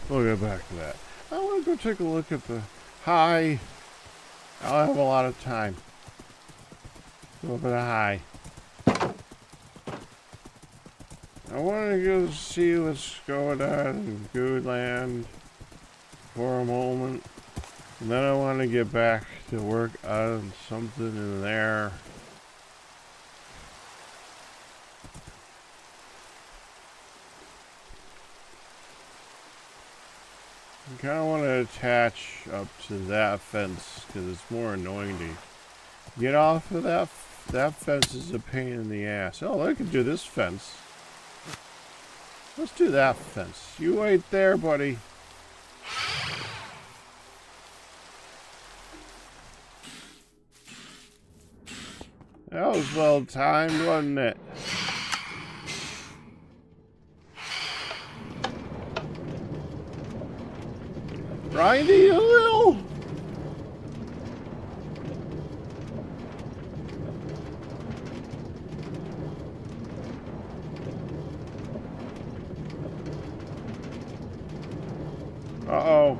We'll get back to that. I want to go take a look at the high. I'll have a lot of time. A little bit of high. I want to go see what's going on in Goodland for a moment. And then I want to get back to work on something in there. I kind of want to attach up to that fence because it's more annoying to get off of that. That fence is a pain in the ass. Oh, I could do this fence. Let's do that fence. You wait there, buddy. That was well timed, wasn't it? Grindy a little. Uh-oh.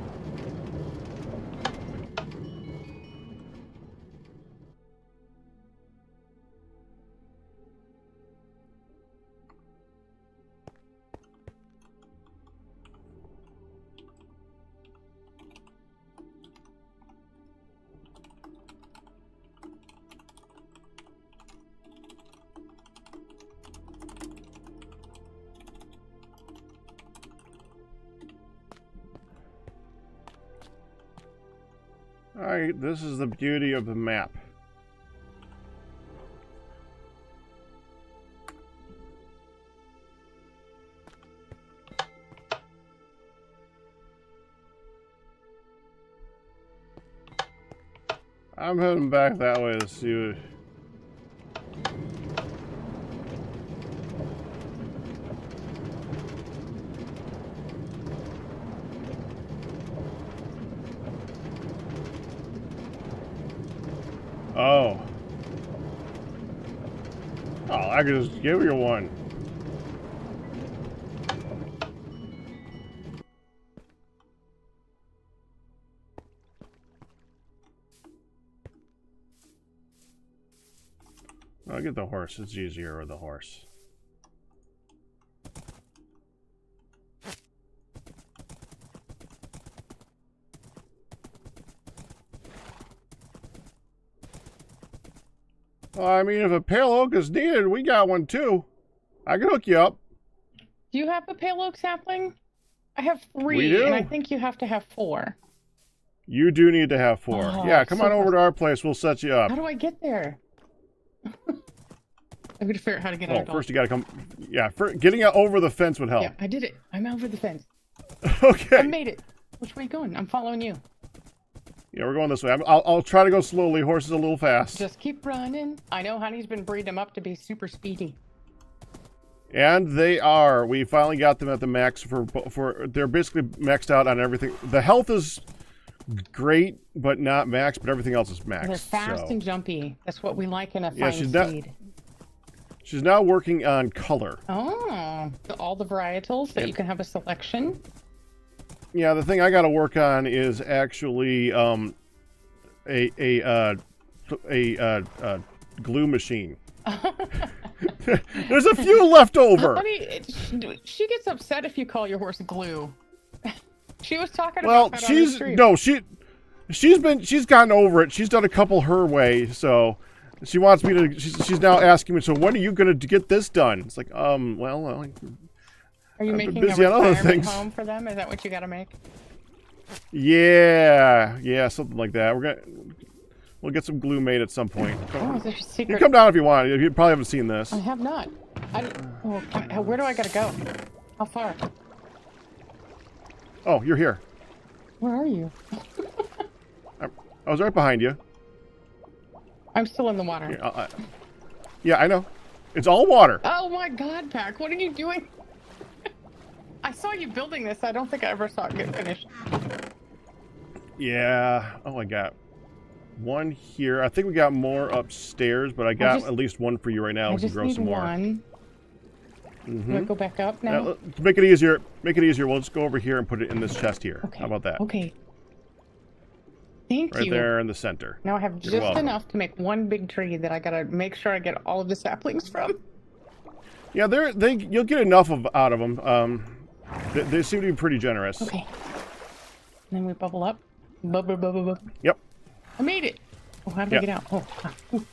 Alright, this is the beauty of the map. I'm heading back that way to see what... Oh. Oh, I could just give you one. I'll get the horse. It's easier with the horse. Well, I mean, if a pale oak is needed, we got one too. I can hook you up. Do you have a pale oak sapling? I have 3, We do. and I think you have to have 4. You do need to have 4. Oh, Yeah, come so on over to our place. We'll set you up. How do I get there? I'm gonna figure out how to get out. Well, first you gotta come. Yeah, getting out over the fence would help. Yeah, I did it. I'm over the fence. Okay. I made it. Which way are you going? I'm following you. Yeah, we're going this way. I'll try to go slowly. Horse is a little fast. Just keep running. I know Honey's been breeding them up to be super speedy. And they are. We finally got them at the max for they're basically maxed out on everything. The health is great, but not max, but everything else is max. They're fast and jumpy. That's what we like in a fine steed. She's now working on color. Oh, all the varietals that you can have a selection. Yeah, the thing I got to work on is actually a glue machine. There's a few left over. Honey, she gets upset if you call your horse glue. She was talking well, about that on the stream. no, she's gotten over it. She's done a couple her way, so she wants me to. She's now asking me. So when are you going to get this done? It's like, well. Are you making busy a on other retirement things. home for them? Is that what you got to make? Yeah, something like that. We'll get some glue made at some point. Oh, is there a secret? You can come down if you want. You probably haven't seen this. I have not. Where do I got to go? How far? Oh, you're here. Where are you? I was right behind you. I'm still in the water. Yeah, I know. It's all water. Oh my God, Pack! What are you doing? I saw you building this. I don't think I ever saw it get finished. Yeah. Oh, I got one here. I think we got more upstairs, but I got at least one for you right now. I just need some more. one. Do I go back up now? To make it easier, we'll just go over here and put it in this chest here. Okay. How about that? Okay. Thank you. Right there in the center. Now I have just enough to make one big tree that I gotta make sure I get all of the saplings from. Yeah, you'll get enough out of them. They seem to be pretty generous. Okay. And then we bubble up. Bubble, bubble, bubble. Yep. I made it. Oh, how did I get out? Oh, ooh.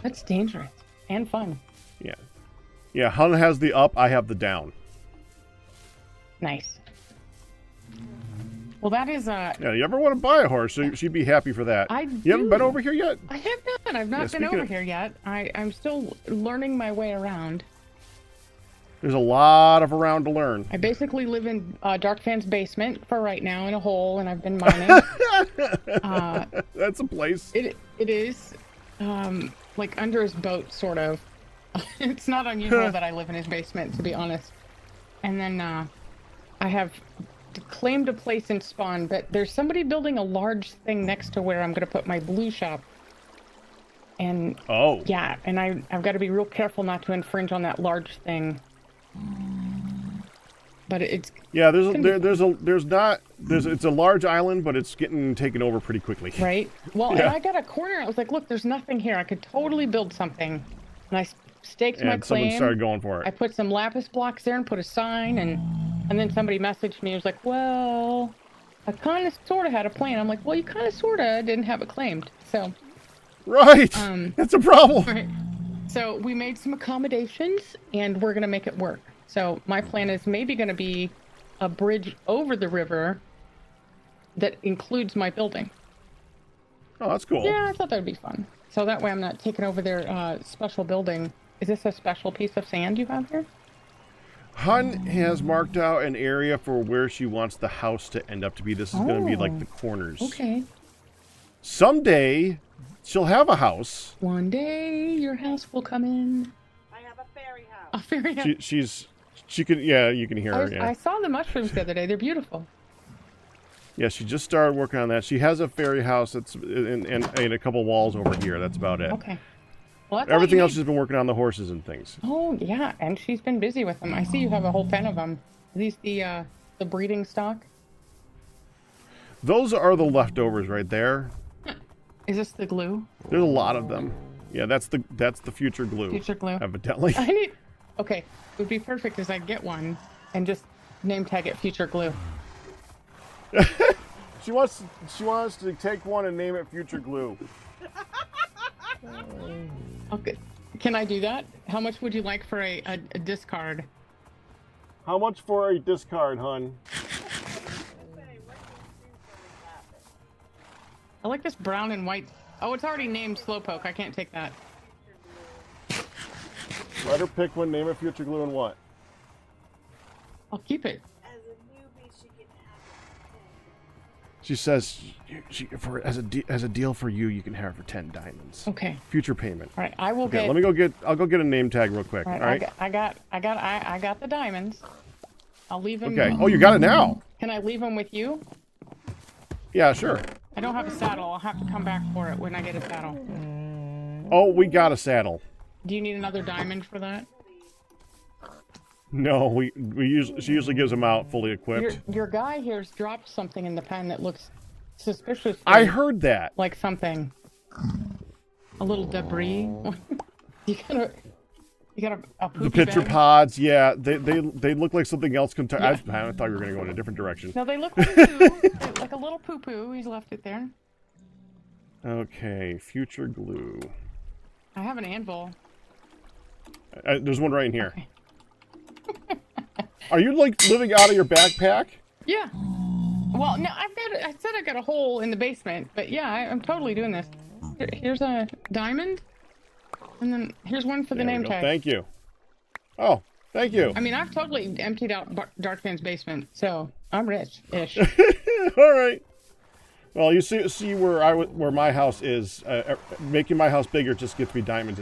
That's dangerous and fun. Yeah. Yeah, Hun has the up, I have the down. Nice. Well, that is Yeah, you ever want to buy a horse? So she'd be happy for that. I do. You haven't been over here yet? I have not. I've not been over here yet. I'm still learning my way around. There's a lot of around to learn. I basically live in Dark Fan's basement for right now in a hole, and I've been mining. That's a place. It is like under his boat, sort of. It's not unusual that I live in his basement, to be honest. And then I have claimed a place in Spawn, but there's somebody building a large thing next to where I'm going to put my blue shop. And yeah, and I've got to be real careful not to infringe on that large thing. But it's it's a large island, but it's getting taken over pretty quickly. Right. Well, yeah. And I got a corner. I was like, look, there's nothing here. I could totally build something. And I staked my claim. Someone started going for it. I put some lapis blocks there and put a sign, and then somebody messaged me. It was like, well, I kind of sort of had a plan. I'm like, well, you kind of sort of didn't have it claimed, so. Right. That's a problem. Right. So we made some accommodations, and we're gonna make it work. So my plan is maybe gonna be a bridge over the river that includes my building. Oh, that's cool. Yeah, I thought that would be fun. So that way I'm not taking over their special building. Is this a special piece of sand you have here? Hun has marked out an area for where she wants the house to end up to be. This is going to be like the corners. Okay. Someday, she'll have a house. One day, your house will come in. I have a fairy house. A fairy house. She can, yeah, you can hear her. Yeah. I saw the mushrooms the other day. They're beautiful. Yeah, she just started working on that. She has a fairy house that's in a couple walls over here. That's about it. Okay. Well, everything else she's been working on the horses and things. Oh yeah, and she's been busy with them. I see you have a whole pen of them. Are these the breeding stock? Those are the leftovers right there. Is this the glue? There's a lot of them. Yeah, that's the future glue. Future glue. Evidently. Okay, it would be perfect as I get one and just name tag it future glue. She wants to take one and name it future glue. Okay. Can I do that? How much would you like for a discard? How much for a discard, hun? I like this brown and white. Oh, it's already named Slowpoke. I can't take that. Let her pick one, name it future glue, and what? I'll keep it. As a newbie, she can have it. She says, as a deal for you, you can have it for 10 diamonds. Okay. Future payment. All right, I will Okay, get. I'll go get a name tag real quick. All right. I got the diamonds. I'll leave them. Okay. Oh, you got it now. Can I leave them with you? Yeah, sure. I don't have a saddle. I'll have to come back for it when I get a saddle. Oh, we got a saddle. Do you need another diamond for that? No, she usually gives them out fully equipped. Your guy here's dropped something in the pen that looks suspiciously. I heard that. Like something. A little debris. You got a poopy The pitcher bag? pods, yeah, they look like something else. I thought you were going to go in a different direction. No, they look like poo. Like a little poo-poo. He's left it there. Okay, future glue. I have an anvil. There's one right in here. Okay. Are you like living out of your backpack? Yeah. Well, no, I said I got a hole in the basement, but yeah, I'm totally doing this. Here's a diamond, and then here's one for the name tag. Thank you. Oh, thank you. I mean, I've totally emptied out Dark Fan's basement, so I'm rich-ish. All right. Well, you see where my house is. Making my house bigger just gets me diamonds,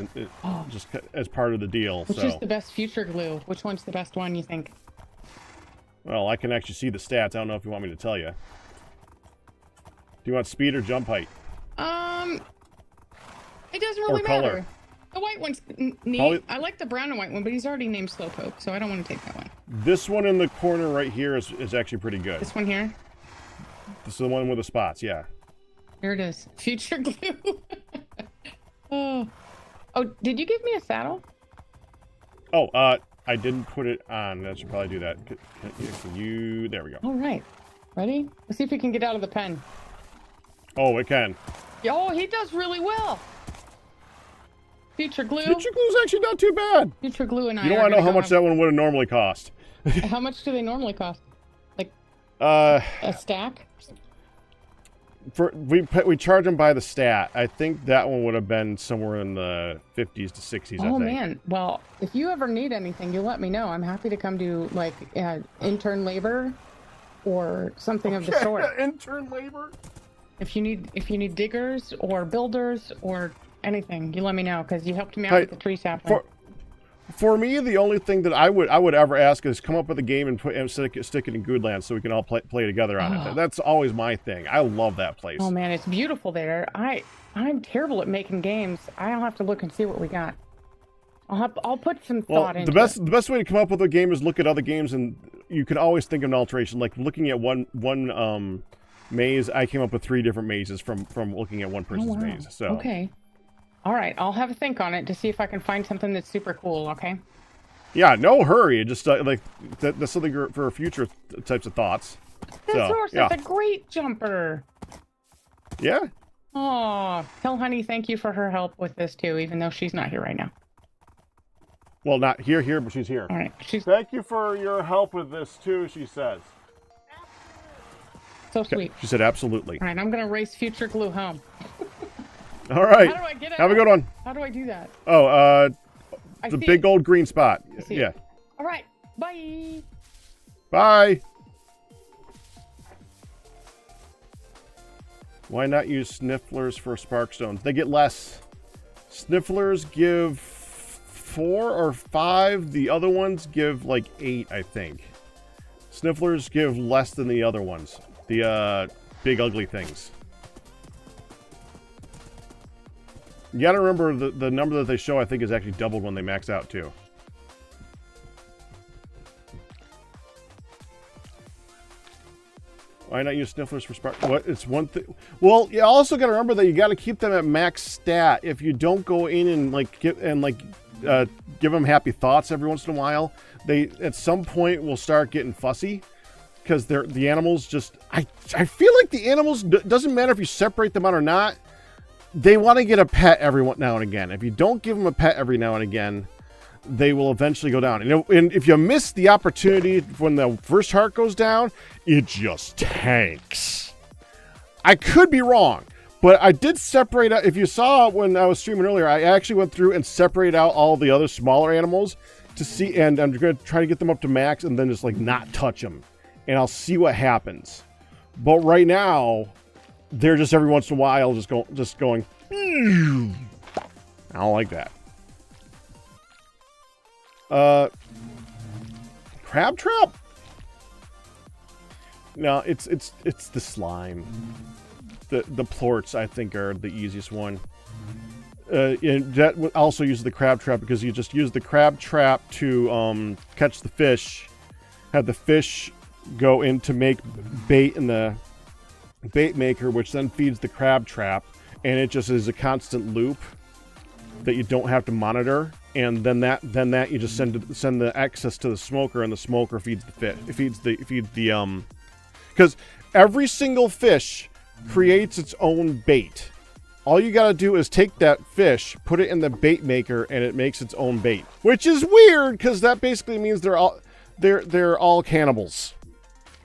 just as part of the deal. Which is the best future glue? Which one's the best one, you think? Well, I can actually see the stats. I don't know if you want me to tell you. Do you want speed or jump height? It doesn't really or color? matter. The white one's neat. Probably- I like the brown and white one, but he's already named Slowpoke, so I don't want to take that one. This one in the corner right here is actually pretty good. This one here? This is the one with the spots, yeah. Here it is. Future glue. Oh. Oh, did you give me a saddle? Oh, I didn't put it on. I should probably do that. Can you... There we go. All right. Ready? Let's see if we can get out of the pen. Oh, it can. Oh, he does really well. Future glue. Future glue's actually not too bad. Future glue and I. You don't want to know how much that one would have normally cost. How much do they normally cost? Like A stack? we charge them by the stat. I think that one would have been somewhere in the 50s to 60s. Oh I think. man. Well, if you ever need anything, you let me know. I'm happy to come do like intern labor or something of the sort. Intern labor. If you need diggers or builders or anything, you let me know because you helped me out with the tree sapling. For me, the only thing that I would ever ask is come up with a game and stick it in Goodland so we can all play together on it. That's always my thing. I love that place. Oh man, it's beautiful there. I'm terrible at making games. I'll have to look and see what we got. I'll put some thought into it. The best way to come up with a game is look at other games, and you can always think of an alteration. Like looking at one maze, I came up with 3 different mazes from looking at one person's maze. So okay. All right, I'll have a think on it to see if I can find something that's super cool, okay? yeah, no hurry. Just like that's something for future types of thoughts. This horse yeah. is a great jumper. Yeah. Oh, tell Honey thank you for her help with this too, even though she's not here right now. Well, not here, but she's here. All right, she's Thank you for your help with this too, she says. so sweet. She said absolutely. All right, I'm gonna race Future Glue home. All right. How do I get it? Have a good one. How do I do that? Oh, I the see big it. old green spot. I see Yeah. it. All right, bye. Bye. Why not use snifflers for sparkstones? They get less. Snifflers give 4 or 5. The other ones give like 8, I think. Snifflers give less than the other ones. The big ugly things. You gotta remember the number that they show, I think, is actually doubled when they max out too. Why not use snifflers for spark? What? It's one thing. Well, you also got to remember that you got to keep them at max stat. If you don't go in and give them happy thoughts every once in a while, they at some point will start getting fussy because the animals just. I feel like the animals doesn't matter if you separate them out or not. They want to get a pet every now and again. If you don't give them a pet every now and again, they will eventually go down. And if you miss the opportunity when the first heart goes down, it just tanks. I could be wrong, but I did separate out. If you saw when I was streaming earlier, I actually went through and separated out all the other smaller animals to see, and I'm going to try to get them up to max and then just like not touch them. And I'll see what happens. But right now, they're just every once in a while just going. I don't like that. Crab trap? No, it's the slime. The plorts, I think, are the easiest one. And that also uses the crab trap because you just use the crab trap to catch the fish, have the fish go in to make bait in the bait maker, which then feeds the crab trap, and it just is a constant loop that you don't have to monitor. And then that you just send the excess to the smoker, and the smoker feeds the fish. It feeds the because every single fish creates its own bait. All you gotta do is take that fish, put it in the bait maker, and it makes its own bait. Which is weird because that basically means they're all cannibals.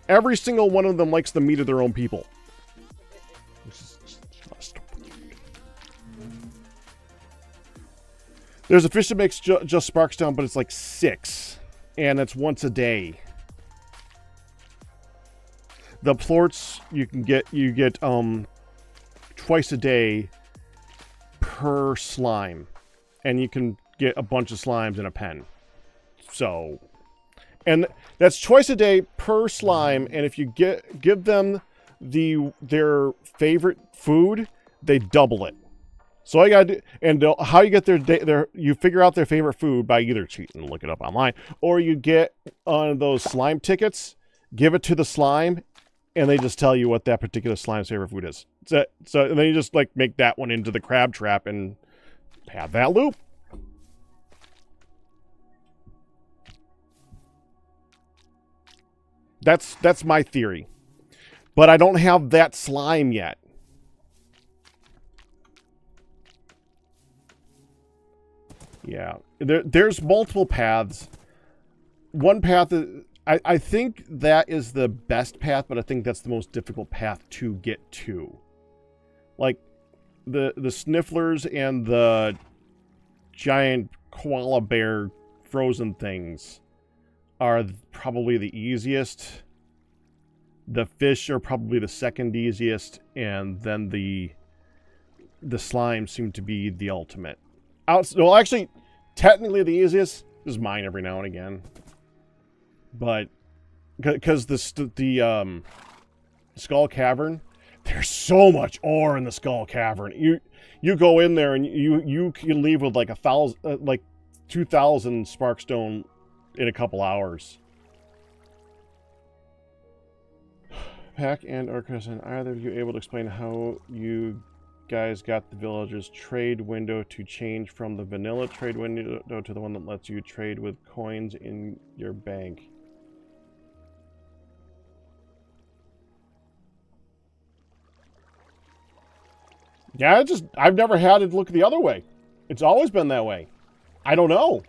Every single one of them likes the meat of their own people. There's a fish that makes just Sparkstone, but it's like 6. And it's once a day. The plorts you get twice a day per slime. And you can get a bunch of slimes in a pen. So, and that's twice a day per slime, and if you give them their favorite food, they double it. So all you gotta do, and how you get you figure out their favorite food by either cheating and look it up online, or you get on those slime tickets, give it to the slime, and they just tell you what that particular slime's favorite food is. So and then you just like make that one into the crab trap and have that loop. That's my theory. But I don't have that slime yet. Yeah. There's multiple paths. One path is, I think that is the best path, but I think that's the most difficult path to get to. Like the snifflers and the giant koala bear frozen things are probably the easiest. The fish are probably the second easiest, and then the slime seem to be the ultimate. Well, actually, technically the easiest is mine every now and again, but because the Skull Cavern, there's so much ore in the Skull Cavern. You go in there and you can leave with like 2,000 Sparkstone in a couple hours. Pack and Orcus, are either of you able to explain how you guys got the villagers trade window to change from the vanilla trade window to the one that lets you trade with coins in your bank? Yeah, I've never had it look the other way. It's always been that way. I don't know.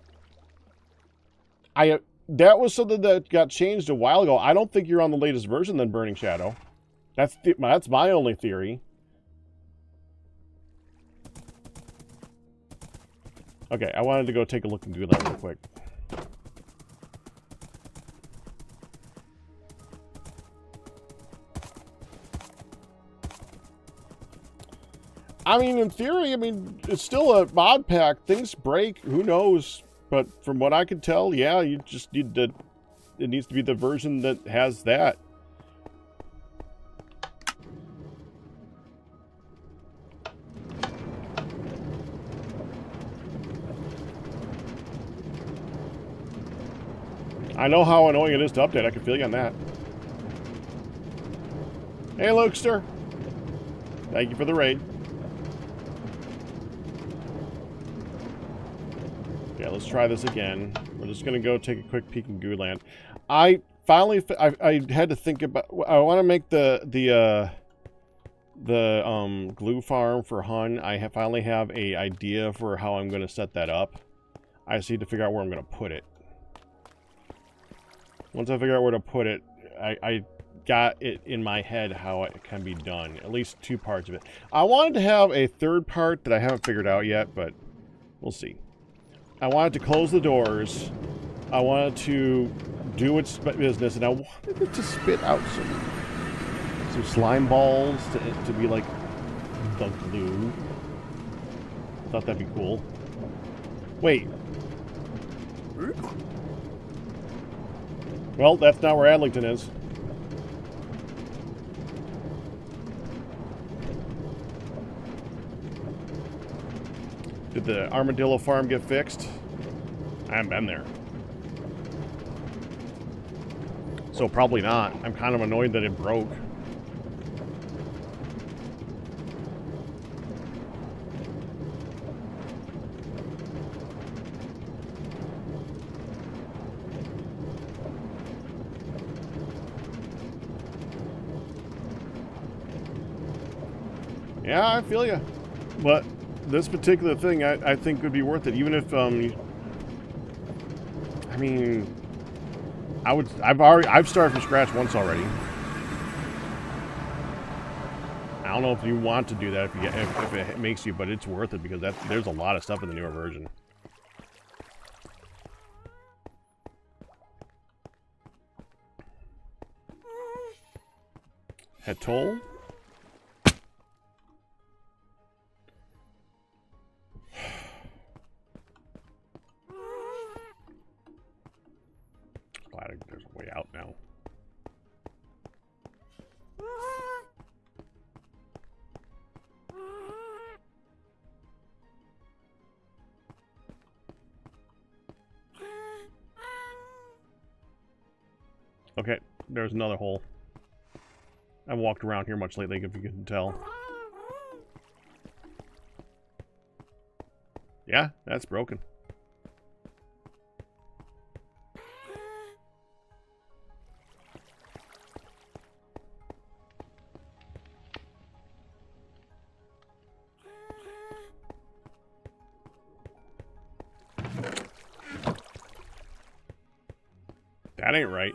That was something that got changed a while ago. I don't think you're on the latest version than Burning Shadow. That's my only theory. Okay, I wanted to go take a look and do that real quick. I mean, in theory, it's still a mod pack. Things break. Who knows? But from what I could tell, yeah, you just need to... It needs to be the version that has that. I know how annoying it is to update. I can feel you on that. Hey, Lukester. Thank you for the raid. Okay, let's try this again. We're just going to go take a quick peek in Ghoulland. I finally... I had to think about... I want to make the glue farm for Hun. I finally have a idea for how I'm going to set that up. I just need to figure out where I'm going to put it. Once I figure out where to put it, I got it in my head how it can be done. At least two parts of it. I wanted to have a third part that I haven't figured out yet, but we'll see. I wanted to close the doors. I wanted to do its business, and I wanted it to spit out some slime balls to be like the glue. Thought that'd be cool. Wait. Well, that's not where Adlington is. Did the armadillo farm get fixed? I haven't been there. So probably not. I'm kind of annoyed that it broke. Yeah, I feel you. But this particular thing, I think would be worth it, even if I mean, I've started from scratch once already. I don't know if you want to do that if it makes you, but it's worth it because there's a lot of stuff in the newer version. Hetol? Glad there's a way out now. Okay, there's another hole. I've walked around here much lately, if you can tell. Yeah, that's broken. That ain't right.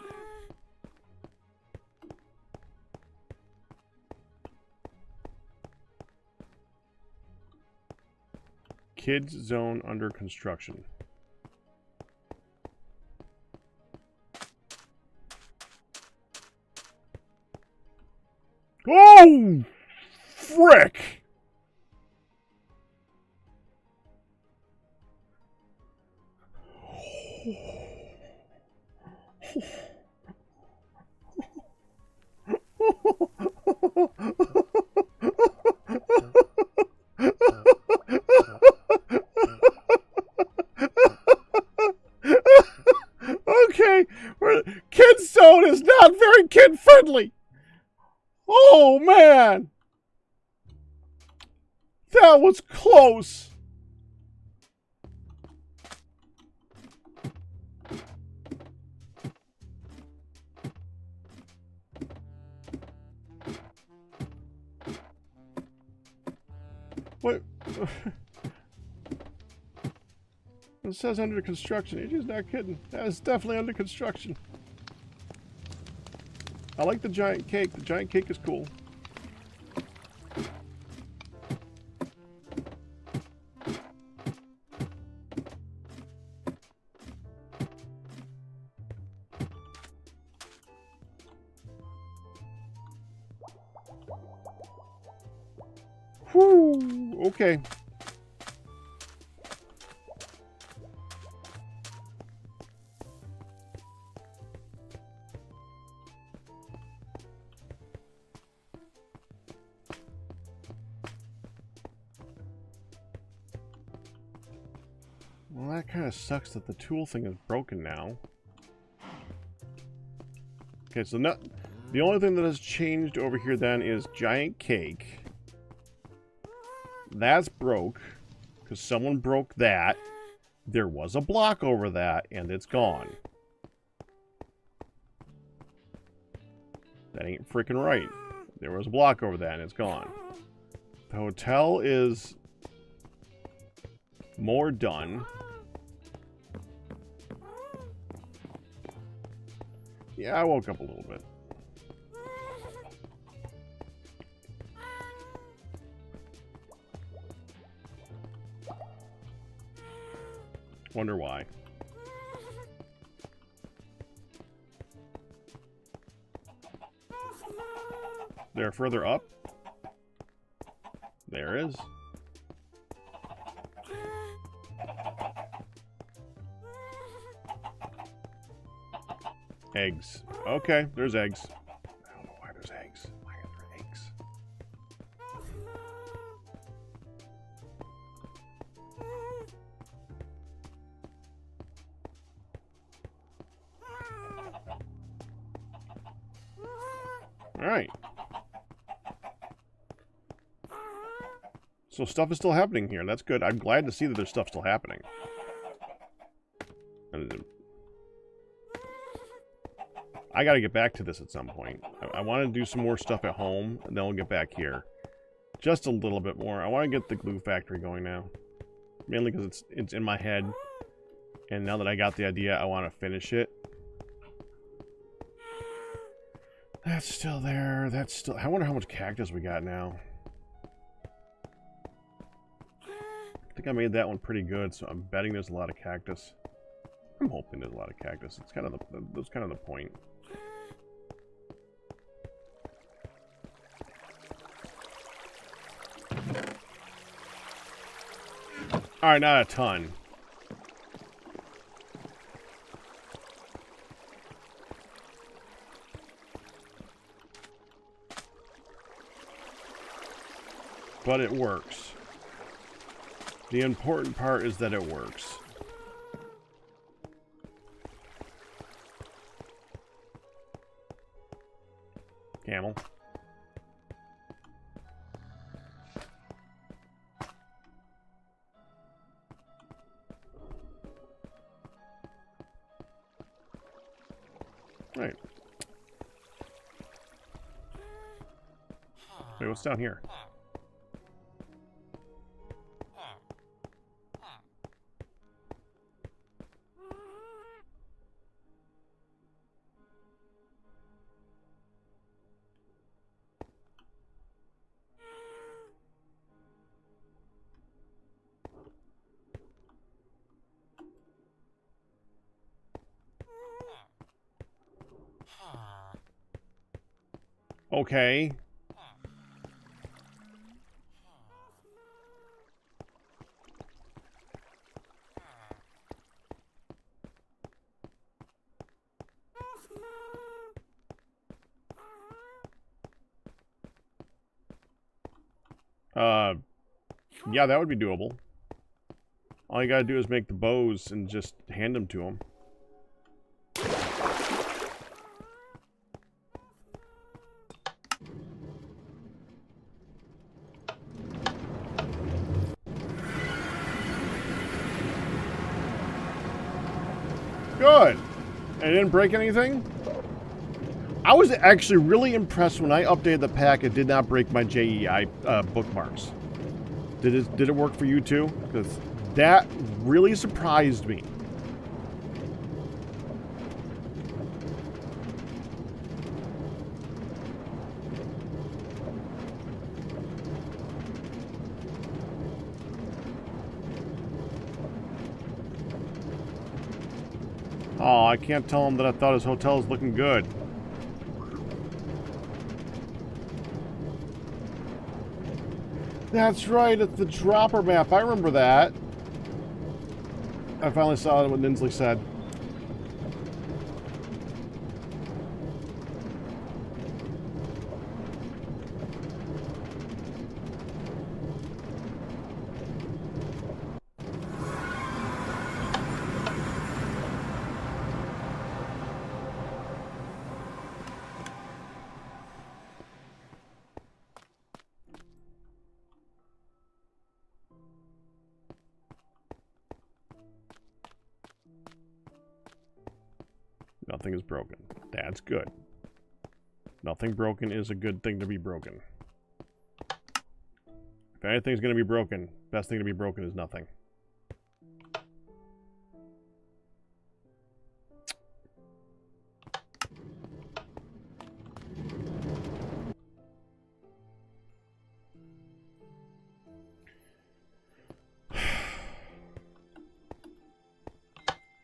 Kids zone under construction. Oh! Frick! Okay, Kid Zone is not very kid friendly. Oh man, that was close. What? It says under construction. You're just not kidding. That is definitely under construction. I like the giant cake. The giant cake is cool. Whew. Okay. Well, that kind of sucks that the tool thing is broken now. Okay, so the only thing that has changed over here then is giant cake. That's broke, because someone broke that. There was a block over that, and it's gone. That ain't freaking right. There was a block over that, and it's gone. The hotel is more done. Yeah, I woke up a little bit. Wonder why. They're further up. There is. Eggs. Okay, there's eggs. I don't know why there's eggs. Why are there eggs? Alright. So stuff is still happening here. That's good. I'm glad to see that there's stuff still happening. I gotta get back to this at some point. I want to do some more stuff at home, and then we'll get back here. Just a little bit more. I want to get the glue factory going now. Mainly because it's in my head. And now that I got the idea, I want to finish it. That's still there. That's still... I wonder how much cactus we got now. I think I made that one pretty good, so I'm betting there's a lot of cactus. I'm hoping there's a lot of cactus. It's kind of that's kind of the point. Alright, not a ton. But it works. The important part is that it works. Camel. Right. Wait, what's down here? Okay. Yeah, that would be doable. All you gotta do is make the bows and just hand them to him. Good. And it didn't break anything? I was actually really impressed when I updated the pack. It did not break my JEI bookmarks. Did it work for you too? Because that really surprised me. Oh, I can't tell him that I thought his hotel was looking good. That's right, it's the dropper map. I remember that. I finally saw what Ninsley said. Nothing is broken. That's good. Nothing broken is a good thing to be broken. If anything's going to be broken, best thing to be broken is nothing.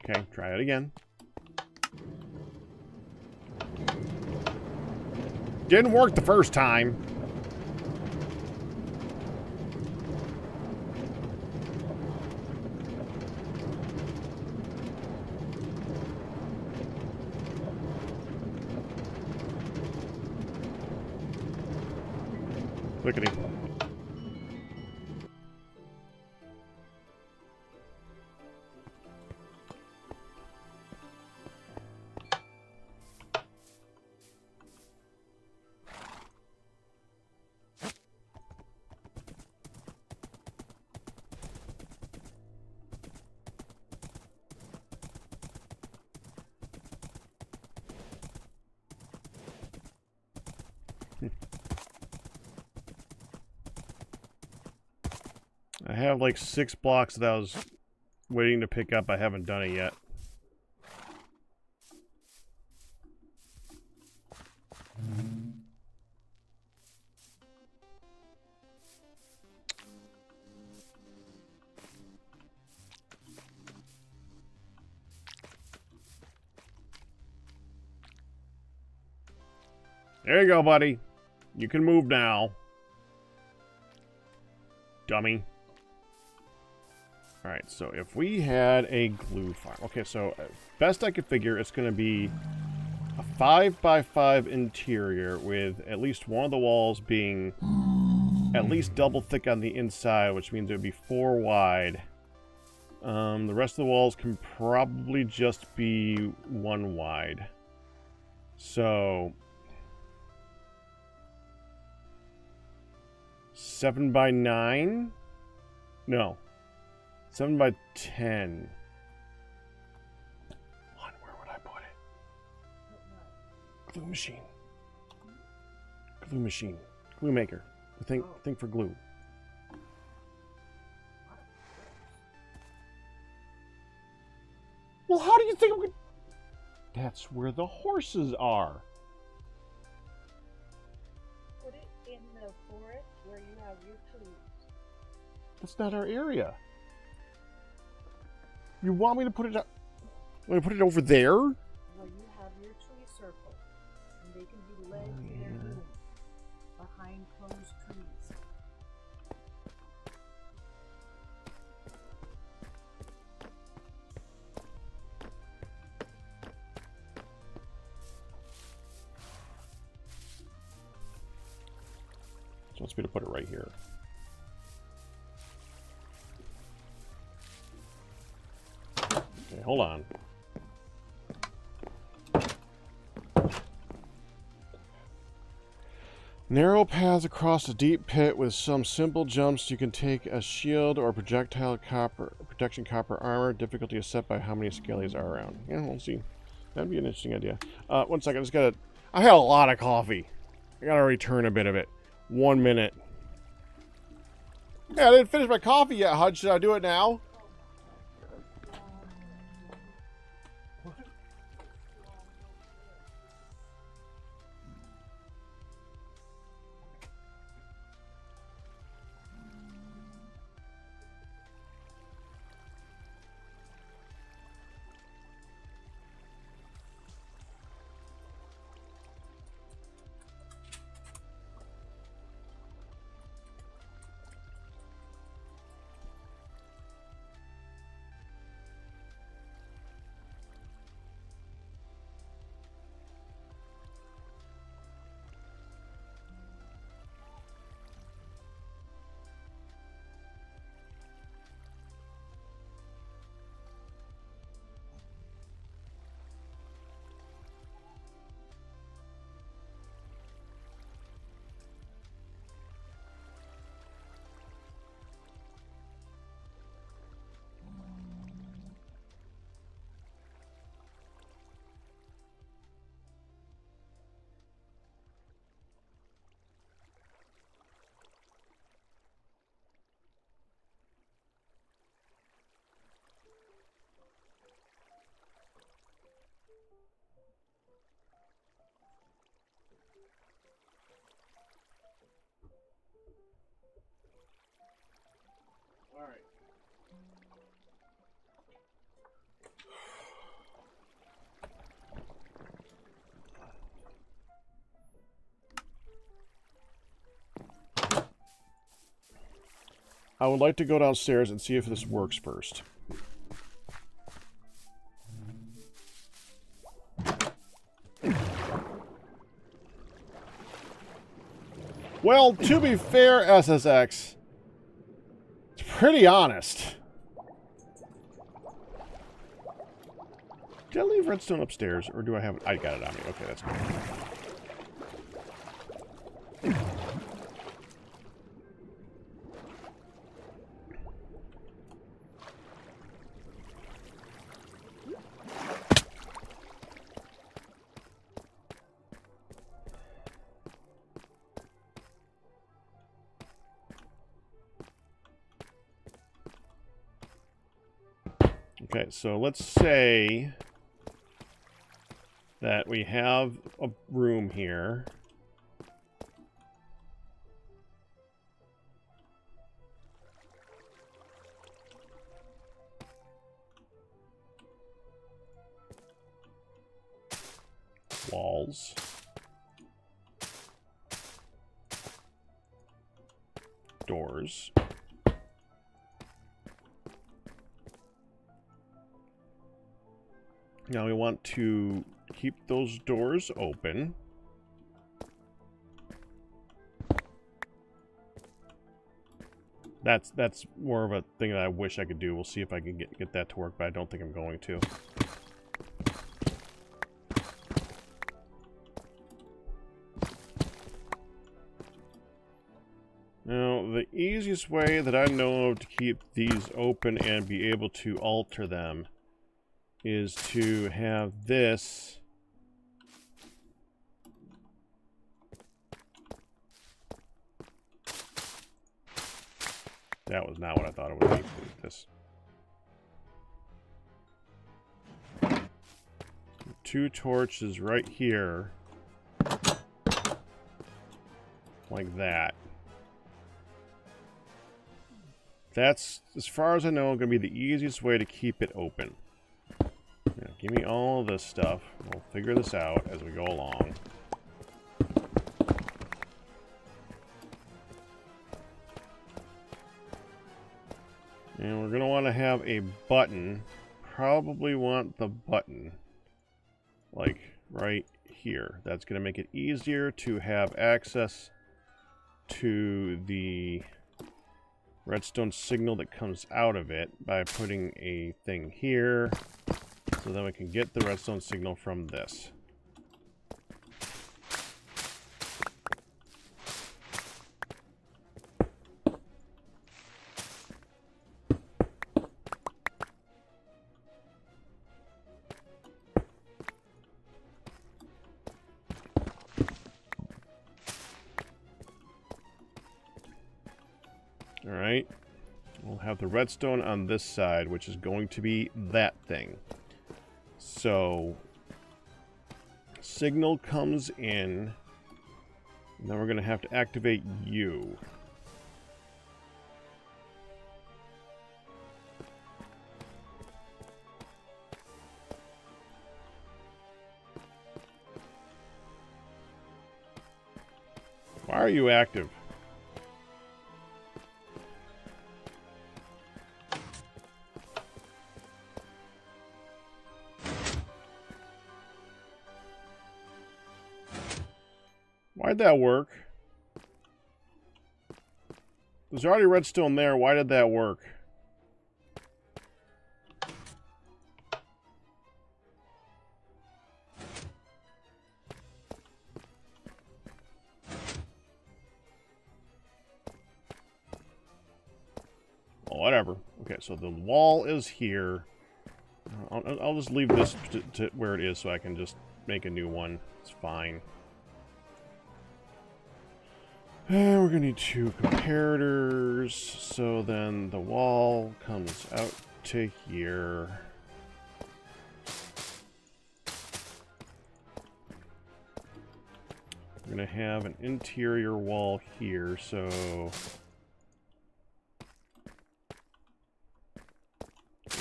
Okay, try it again. Didn't work the first time. Look at him. I have like 6 blocks that I was waiting to pick up. I haven't done it yet. There you go, buddy. You can move now. Dummy. Alright, so if we had a glue farm. Okay, so best I could figure, it's going to be a 5x5 interior with at least one of the walls being at least double thick on the inside, which means it would be 4 wide. The rest of the walls can probably just be 1 wide. So 7 by 9? No. 7 by 10. Where would I put it? Glue machine. Glue machine. Glue maker. Think for glue. Well, how do you think we... That's where the horses are. Put it in the forest where you have your trees. That's not our area. You want me to put it up? Want to put it over there? Where you have your tree circle. And they can be led to their room behind closed trees. She wants me to put it right here. Okay, hold on. Narrow paths across a deep pit with some simple jumps. You can take a shield or protection copper armor. Difficulty is set by how many skellies are around. Yeah, we'll see. That'd be an interesting idea. 1 second, I had a lot of coffee. I gotta return a bit of it. 1 minute. Yeah, I didn't finish my coffee yet, Hud. Should I do it now? All right. I would like to go downstairs and see if this works first. Well, to be fair, SSX, it's pretty honest. Did I leave redstone upstairs, or do I have it? I got it on me. Okay, that's good. Okay, so let's say that we have a room here. Walls. Doors. Now we want to keep those doors open. That's more of a thing that I wish I could do. We'll see if I can get that to work, but I don't think I'm going to. Now the easiest way that I know of to keep these open and be able to alter them is to have this that was not what I thought it would be. This 2 torches right here like that. That's, as far as I know, going to be the easiest way to keep it open. Now, give me all of this stuff. We'll figure this out as we go along. And we're going to want to have a button. Probably want the button like right here. That's going to make it easier to have access to the redstone signal that comes out of it by putting a thing here, so then we can get the redstone signal from this. Alright, we'll have the redstone on this side, which is going to be that thing. So, signal comes in, and then we're going to have to activate you. Why are you active? Why'd that work? There's already redstone there. Why did that work? Well, whatever. Okay, so the wall is here. I'll just leave this to where it is so I can just make a new one. It's fine. And we're going to need 2 comparators, so then the wall comes out to here. We're going to have an interior wall here, so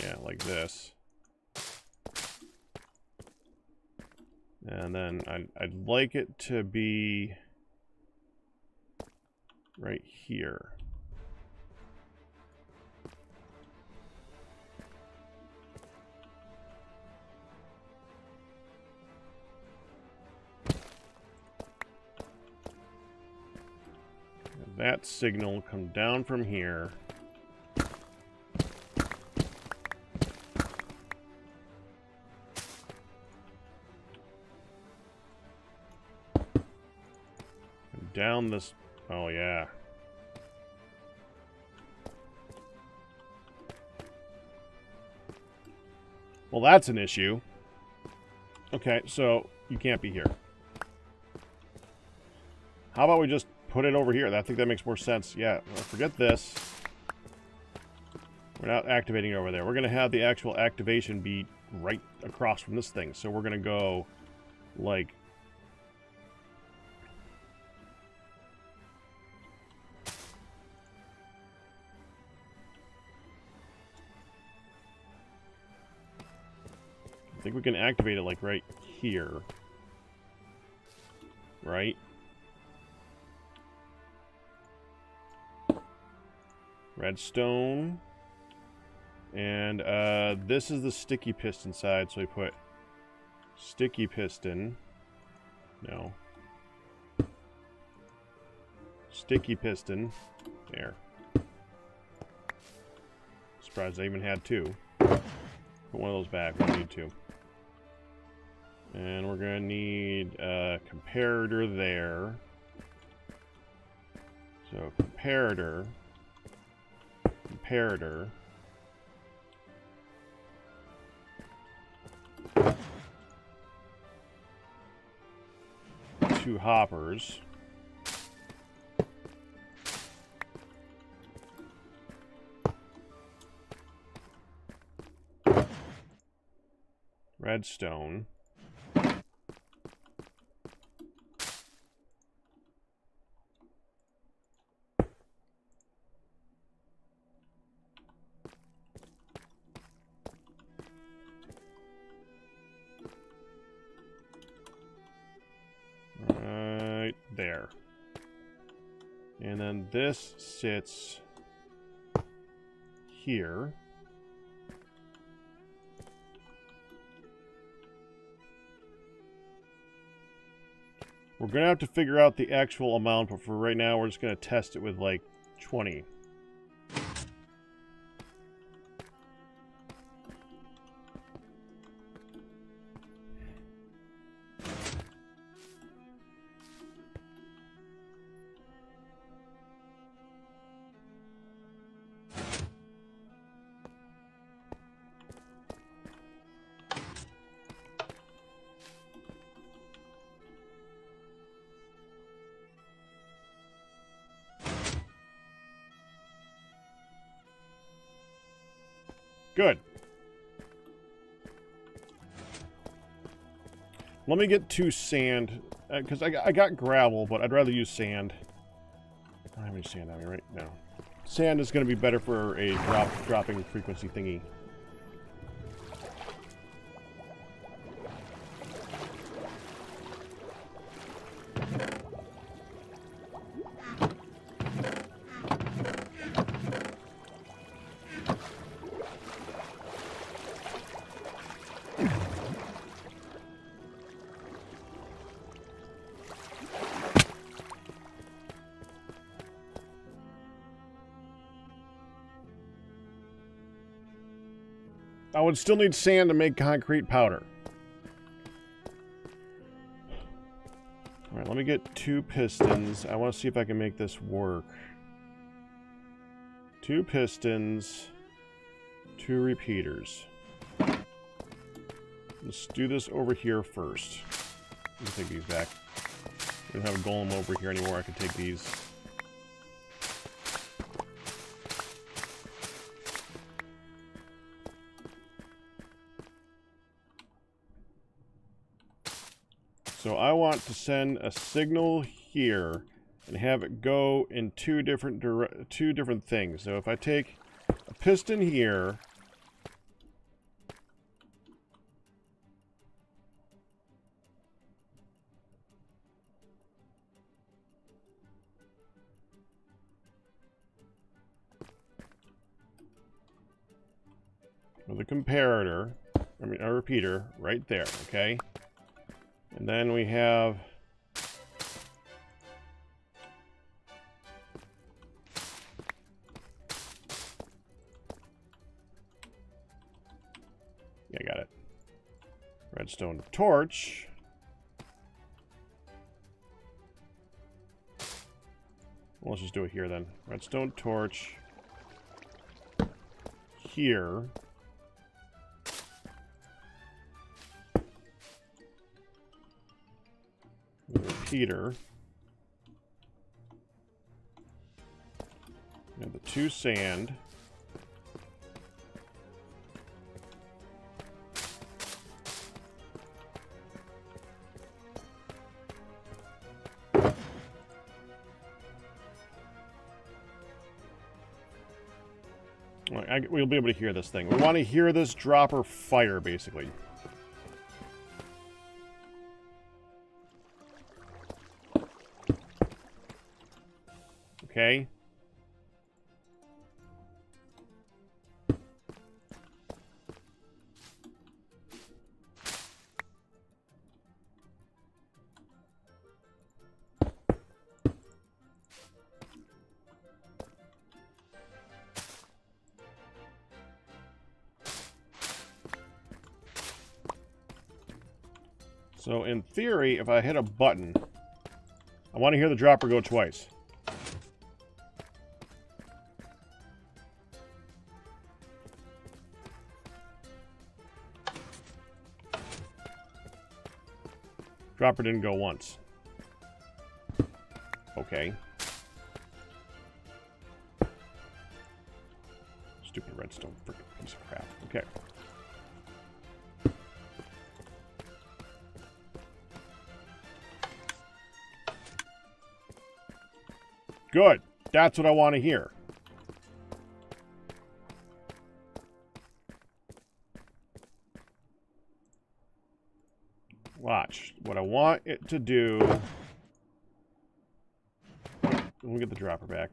yeah, like this. And then I'd like it to be right here. And that signal come down from here. And down this. Oh, yeah. Well, that's an issue. Okay, so you can't be here. How about we just put it over here? I think that makes more sense. Yeah, well, forget this. We're not activating over there. We're going to have the actual activation be right across from this thing. So we're going to go, like, I think we can activate it like right here. Right? Redstone. And this is the sticky piston side, so we put sticky piston. No. Sticky piston. There. Surprised I even had 2. Put one of those back. We need 2. And we're going to need a comparator there. So comparator. Comparator. Two hoppers. Redstone. Right there. And then this sits here. We're going to have to figure out the actual amount, but for right now, we're just going to test it with, like, 20. Good. Let me get 2 sand, because I got gravel, but I'd rather use sand. I don't have any sand on me right now. Sand is going to be better for a dropping frequency thingy. I would still need sand to make concrete powder. Alright, let me get 2 pistons. I want to see if I can make this work. 2 pistons, 2 repeaters. Let's do this over here first. Let me take these back. We don't have a golem over here anymore. I can take these. So I want to send a signal here and have it go in two different things. So if I take a piston here, with a comparator, I mean a repeater right there, okay? And then we have yeah, got it. Redstone torch. Well, let's just do it here then. Redstone torch here. Repeater. And the 2 sand. We'll be able to hear this thing. We want to hear this dropper fire, basically. Okay. So in theory, if I hit a button, I want to hear the dropper go twice. Dropper didn't go once. Okay. Stupid redstone freaking piece of crap. Okay. Good. That's what I want to hear. Watch. What I want it to do... Let me get the dropper back.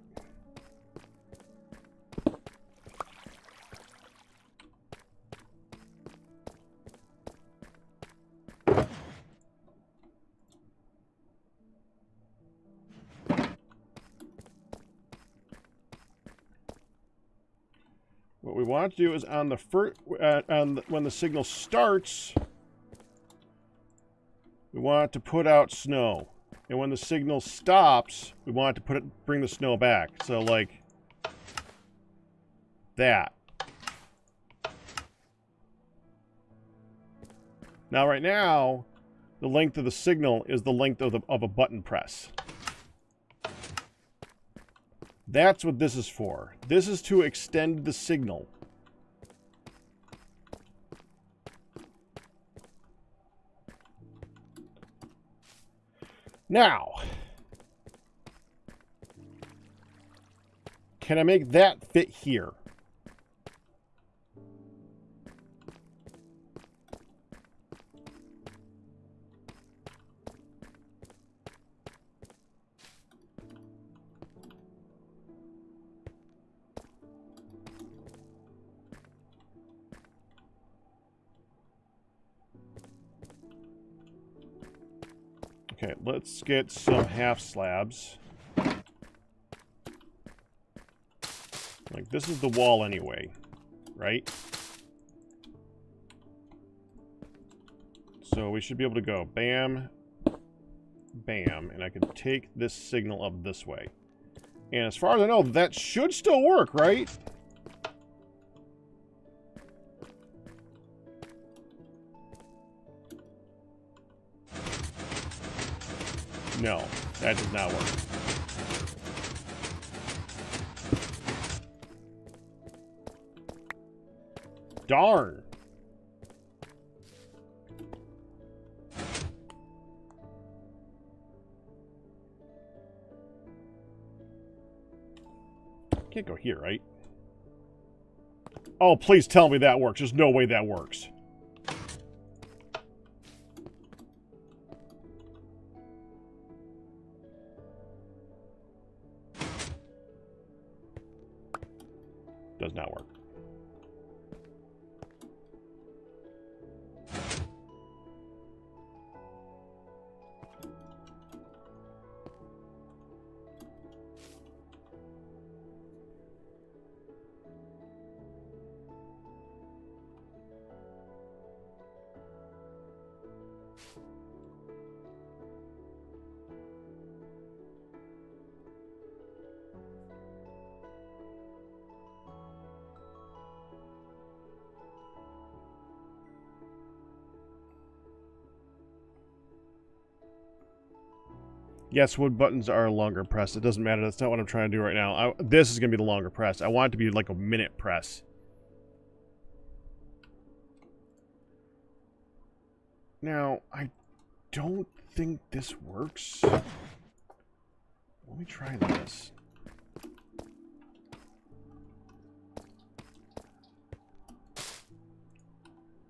What we want to do is on the first, when the signal starts, we want it to put out snow, and when the signal stops, we want it to bring the snow back. So like that. Now, right now, the length of the signal is the length of a button press. That's what this is for. This is to extend the signal. Now, can I make that fit here? Okay, let's get some half slabs. Like, this is the wall anyway, right? So we should be able to go bam, bam, and I can take this signal up this way. And as far as I know, that should still work, right? No, that does not work. Darn. Can't go here, right? Oh, please tell me that works. There's no way that works. Does not work. Yes, wood buttons are longer press. It doesn't matter. That's not what I'm trying to do right now. This is going to be the longer press. I want it to be like a minute press. Now, I don't think this works. Let me try this.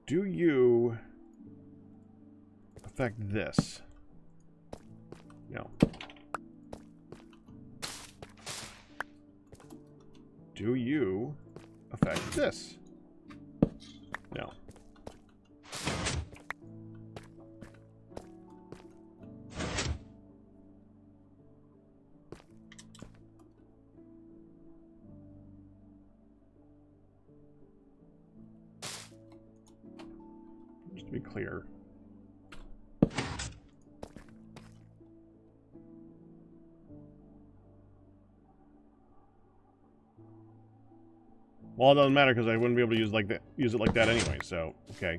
Do you affect this? No. Do you affect this? No. Just to be clear. Well, it doesn't matter because I wouldn't be able to use it like that anyway. So, okay.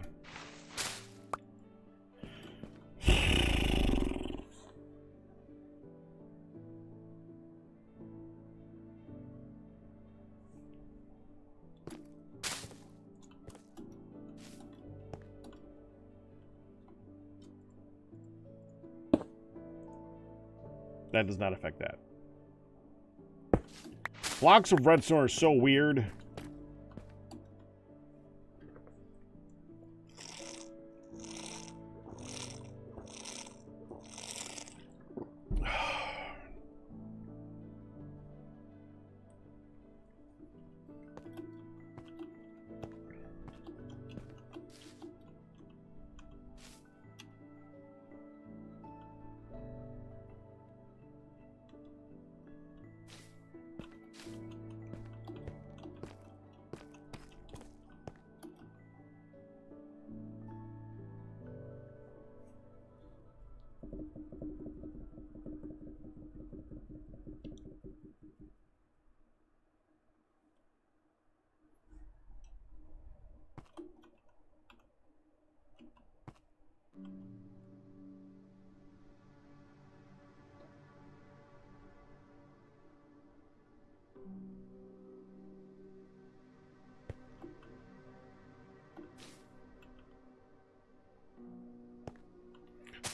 That does not affect that. Blocks of redstone are so weird.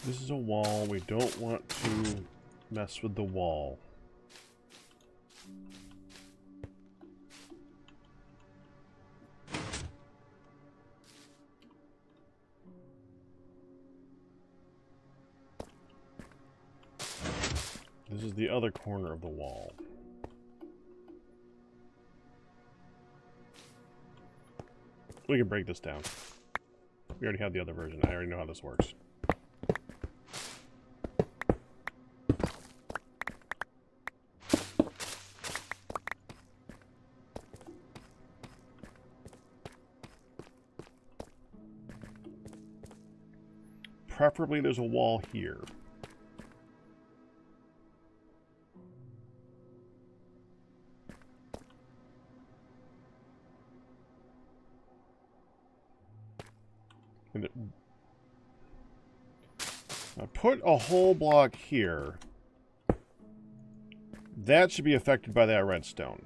This is a wall. We don't want to mess with the wall. This is the other corner of the wall. We can break this down. We already have the other version. I already know how this works. Preferably there's a wall here. I put a whole block here. That should be affected by that redstone.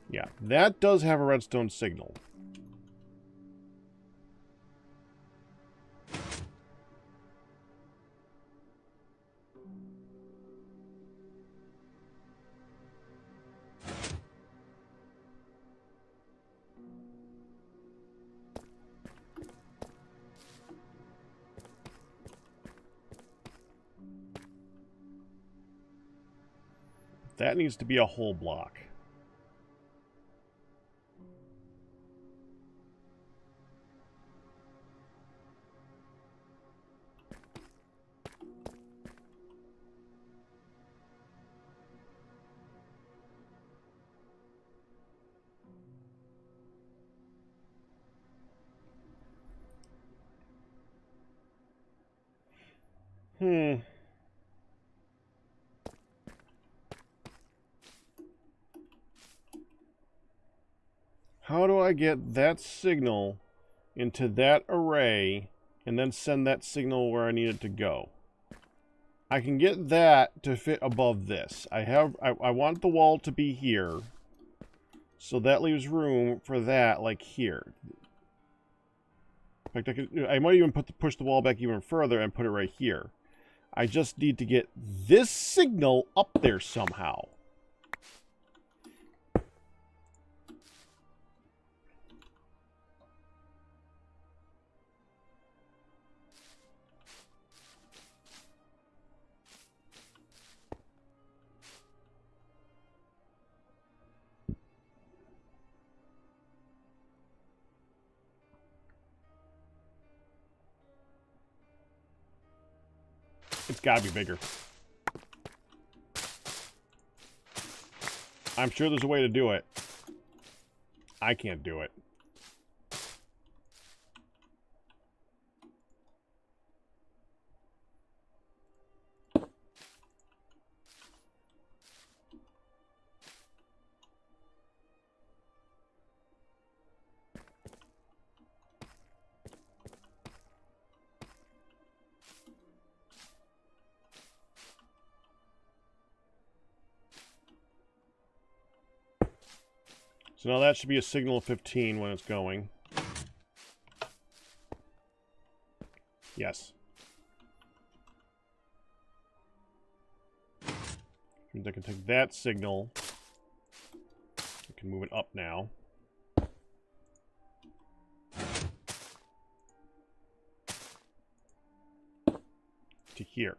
Yeah, that does have a redstone signal. That needs to be a whole block. How do I get that signal into that array and then send that signal where I need it to go? I can get that to fit above this. I want the wall to be here. So that leaves room for that, like here. In fact, I might even push the wall back even further and put it right here. I just need to get this signal up there somehow. It's gotta be bigger. I'm sure there's a way to do it. I can't do it. So now that should be a signal of 15 when it's going. Yes. Means I can take that signal. I can move it up now. To here.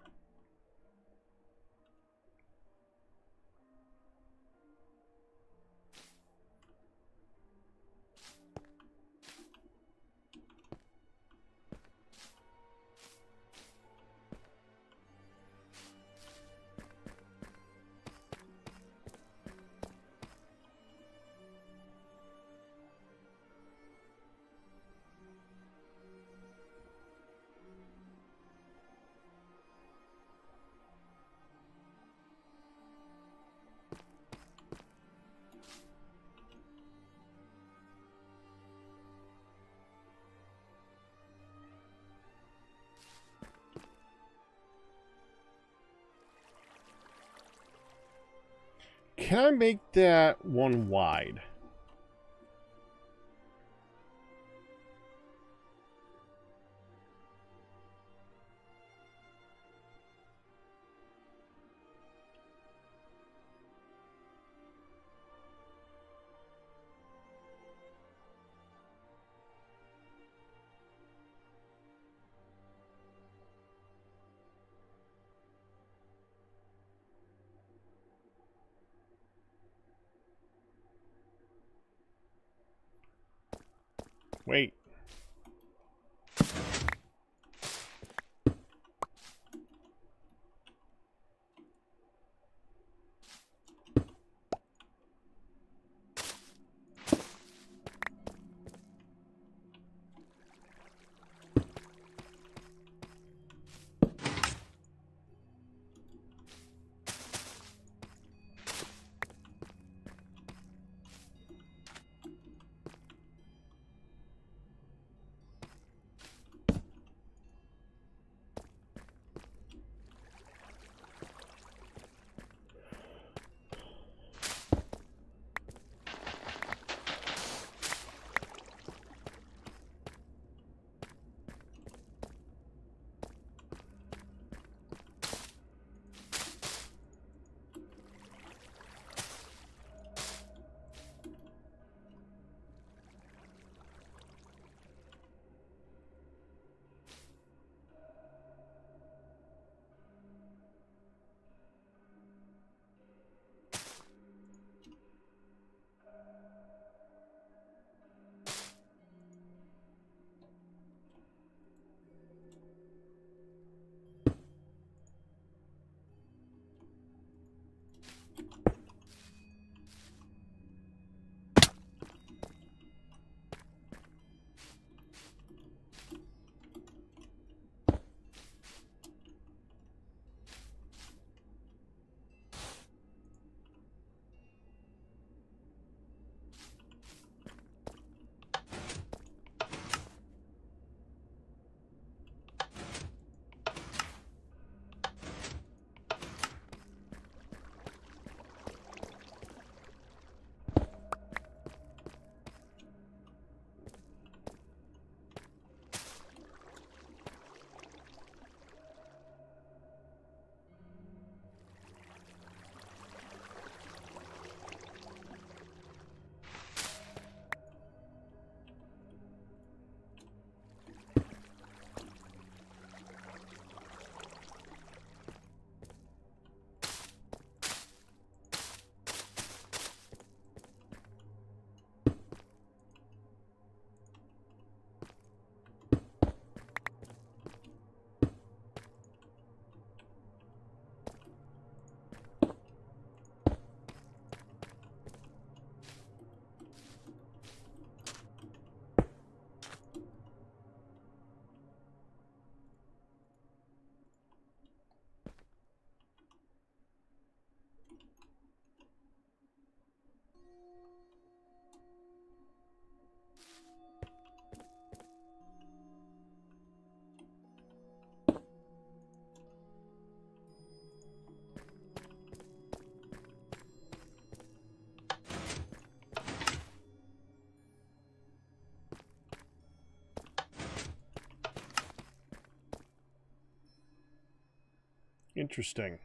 Can I make that one wide? Wait. Interesting.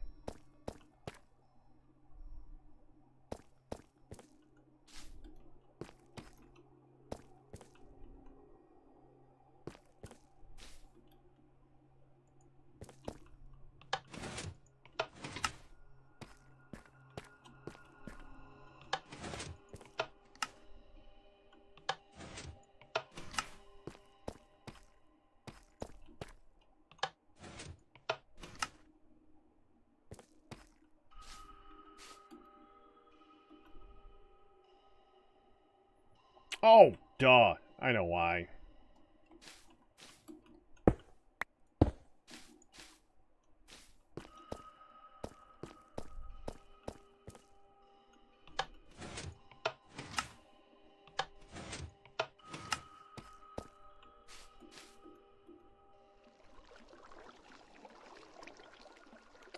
Oh, duh. I know why.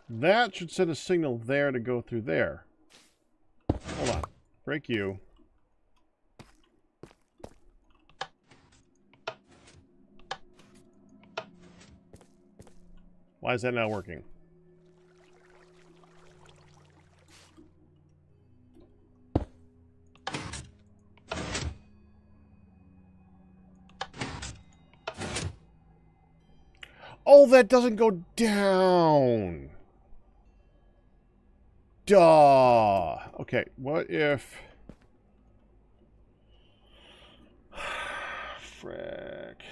That should send a signal there to go through there. Hold on. Break you. Why is that not working? Oh, that doesn't go down. Duh. Okay, what if... Frick.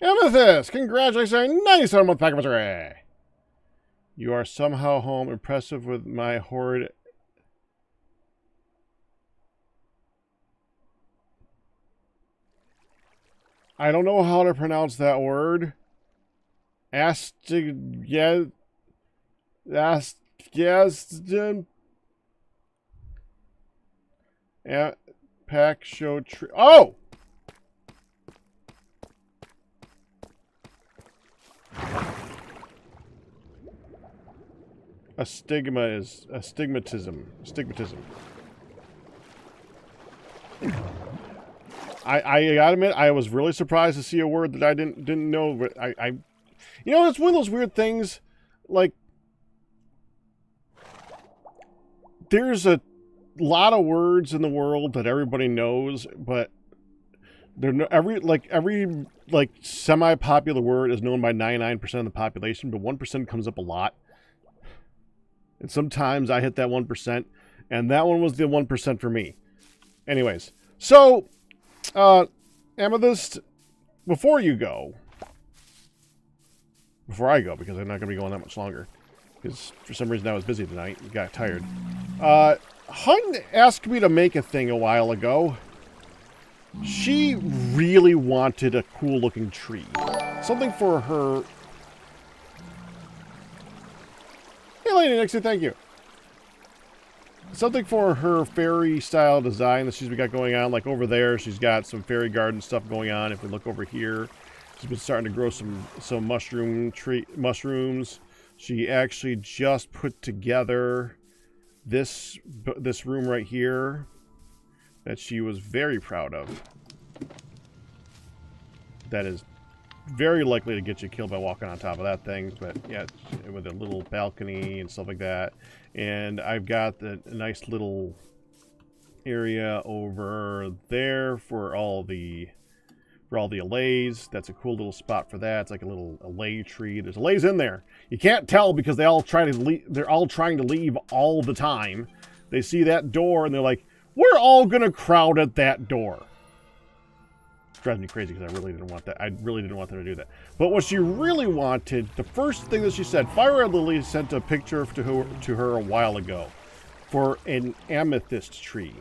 Amethyst! Congratulations on a 97-month pack of misery! You are somehow home, impressive with my horde. I don't know how to pronounce that word. Astig... Pack show tree. Oh! A stigma is a stigmatism. Stigmatism. I gotta admit, I was really surprised to see a word that I didn't know. But you know, it's one of those weird things. Like, there's a lot of words in the world that everybody knows, but they're no, every semi-popular word is known by 99% of the population, but 1% comes up a lot. And sometimes I hit that 1%, and that one was the 1% for me. Anyways, so, Amethyst, before I go, because I'm not going to be going that much longer, because for some reason I was busy tonight and got tired. Hun asked me to make a thing a while ago. She really wanted a cool-looking tree. Something for her... Hey, Lady Nixie, thank you. Something for her fairy-style design that she's got going on. Like over there, she's got some fairy garden stuff going on. If we look over here, she's been starting to grow some mushrooms. She actually just put together this room right here that she was very proud of. That is very likely to get you killed by walking on top of that thing, but yeah, with a little balcony and stuff like that. And I've got the nice little area over there for all the allays. That's a cool little spot for that. It's like a little allay tree. There's allays in there. You can't tell because they're all trying to leave all the time. They see that door and they're like, we're all gonna crowd at that door. Drives me crazy because I really didn't want that. I really didn't want them to do that. But what she really wanted, the first thing that she said, Fire Red Lily sent a picture to her a while ago for an amethyst tree.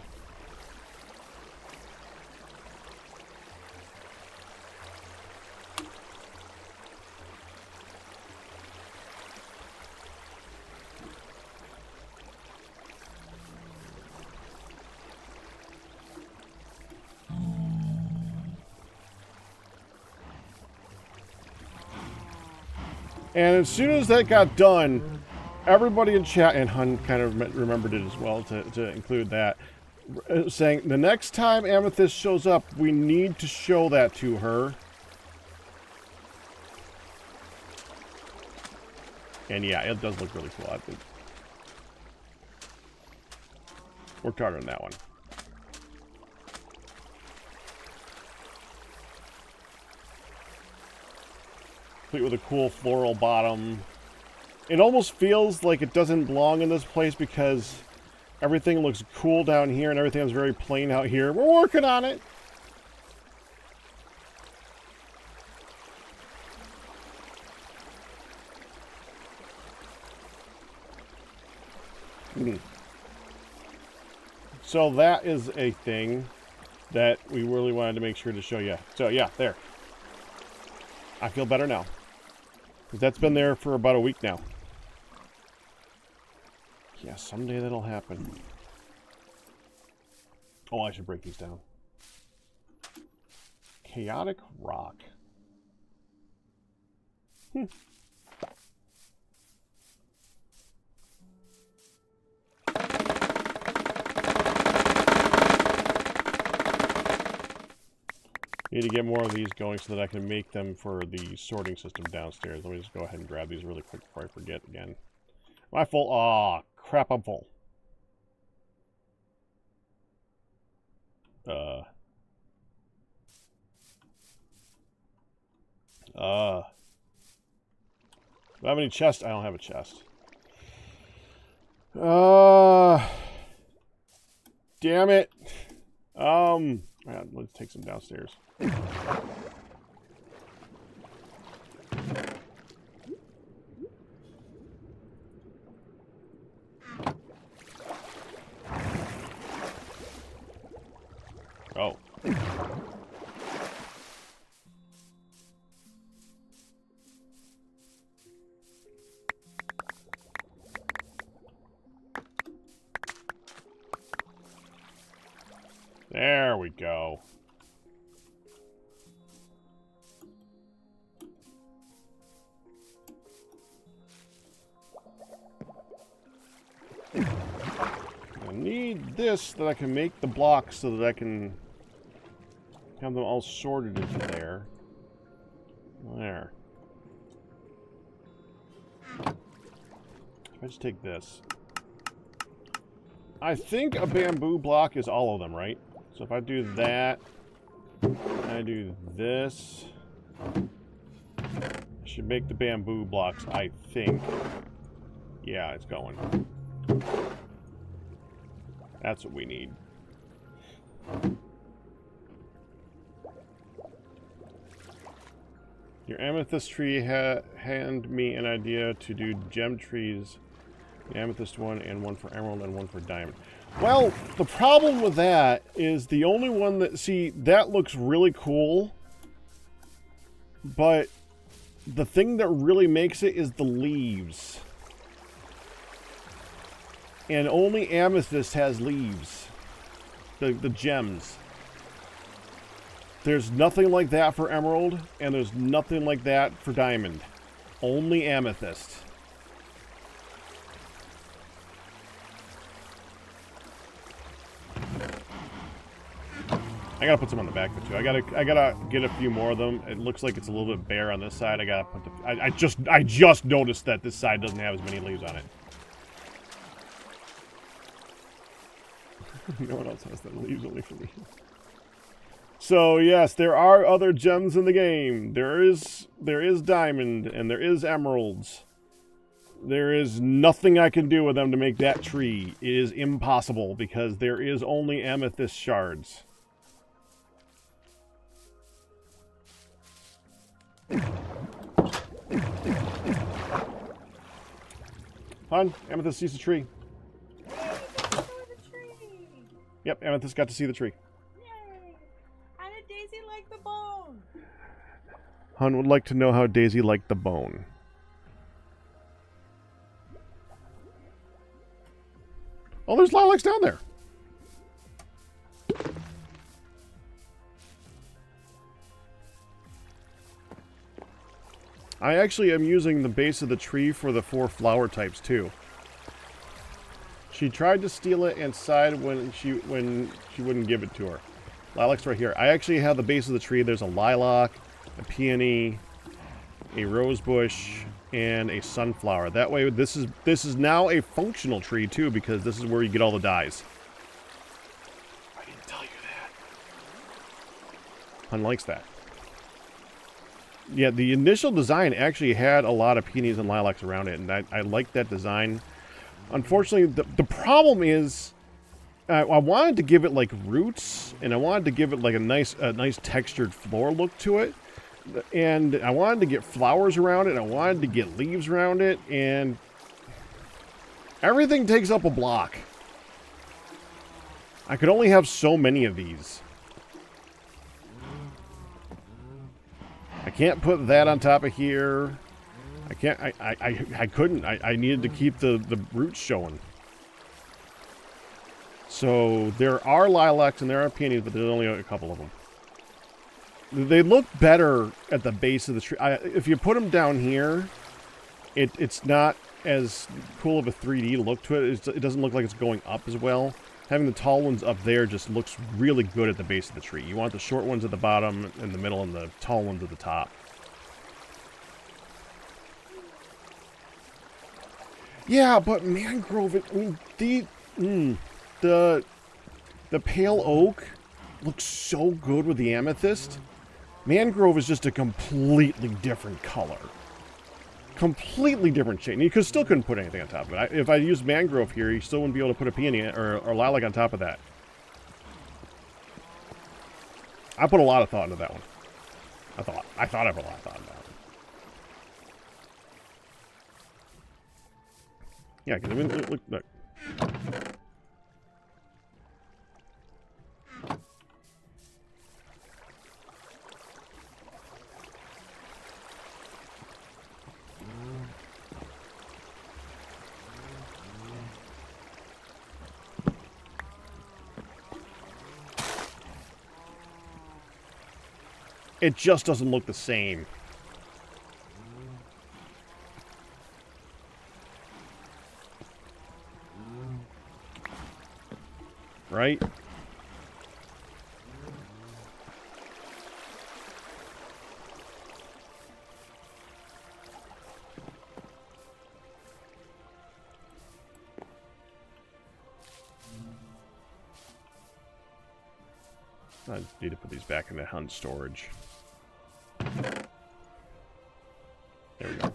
And as soon as that got done, everybody in chat, and Hun kind of remembered it as well to include that, saying the next time Amethyst shows up, we need to show that to her. And yeah, it does look really cool. I think worked hard on that one. Complete with a cool floral bottom. It almost feels like it doesn't belong in this place because everything looks cool down here and everything is very plain out here. We're working on it. So that is a thing that we really wanted to make sure to show you. So yeah, there. I feel better now. Because that's been there for about a week now. Yeah, someday that'll happen. Oh, I should break these down. Chaotic rock. Need to get more of these going so that I can make them for the sorting system downstairs. Let me just go ahead and grab these really quick before I forget again. Am I full? Aw, crap, I'm full. Do I have any chest? I don't have a chest. Damn it. Yeah, let's take some downstairs. Oh. There we go. I need this so that I can make the blocks so that I can have them all sorted into there. There. If I just take this. I think a bamboo block is all of them, right? So if I do that, I do this, I should make the bamboo blocks, I think. Yeah, it's going. That's what we need. Your amethyst tree hand me an idea to do gem trees. The amethyst one, and one for emerald, and one for diamond. Well, the problem with that is the only one that... See, that looks really cool. But the thing that really makes it is the leaves. And only amethyst has leaves. The gems. There's nothing like that for emerald, and there's nothing like that for diamond. Only amethyst. I gotta put some on the back of it too. I gotta get a few more of them. It looks like it's a little bit bare on this side. I gotta put the. I just noticed that this side doesn't have as many leaves on it. No one else has the leaves, only for me. So yes, there are other gems in the game. There is diamond and there is emeralds. There is nothing I can do with them to make that tree. It is impossible because there is only amethyst shards. Hon, amethyst sees the tree. Yep, amethyst got to see the tree. Yay! How did Daisy like the bone? Hun would like to know how Daisy liked the bone. Oh, there's lilacs down there. I actually am using the base of the tree for the 4 flower types too. She tried to steal it and sighed when she wouldn't give it to her. Lilac's right here. I actually have the base of the tree. There's a lilac, a peony, a rose bush, and a sunflower. That way, this is now a functional tree too, because this is where you get all the dyes. I didn't tell you that. Hun likes that. Yeah, the initial design actually had a lot of peonies and lilacs around it, and I like that design. Unfortunately, the problem is, I wanted to give it like roots, and I wanted to give it like a nice textured floor look to it, and I wanted to get flowers around it, and I wanted to get leaves around it, and everything takes up a block. I could only have so many of these. I can't put that on top of here. I can't. I couldn't. I needed to keep the roots showing. So there are lilacs and there are peonies, but there's only a couple of them. They look better at the base of the tree. If you put them down here, it's not as cool of a 3D look to it. It doesn't look like it's going up as well. Having the tall ones up there just looks really good at the base of the tree. You want the short ones at the bottom, in the middle, and the tall ones at the top. Yeah, but mangrove, I mean, the pale oak looks so good with the amethyst. Mangrove is just a completely different color. Completely different shade. And you still couldn't put anything on top of it. If I used mangrove here, you still wouldn't be able to put a peony or lilac on top of that. I put a lot of thought into that one. I thought I put a lot of thought into that one. Yeah, because I mean, look. It just doesn't look the same. Right? I need to put these back in the hunt storage. There we go.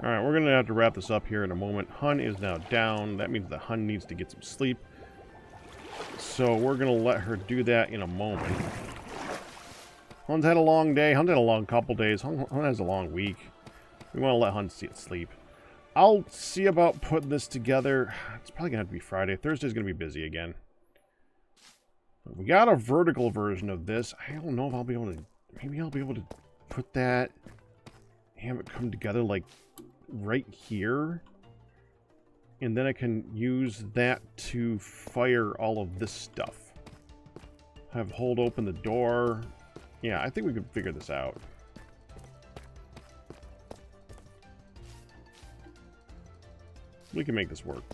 Alright, we're going to have to wrap this up here in a moment. Hun is now down. That means the Hun needs to get some sleep. So we're going to let her do that in a moment. Hun's had a long day. Hun's had a long couple days. Hun has a long week. We want to let Hun sleep. I'll see about putting this together. It's probably going to have to be Friday. Thursday's going to be busy again. We got a vertical version of this. I don't know if I'll be able to... Maybe I'll be able to put that... Have it come together like right here. And then I can use that to fire all of this stuff. Have hold open the door. Yeah, I think we could figure this out. We can make this work.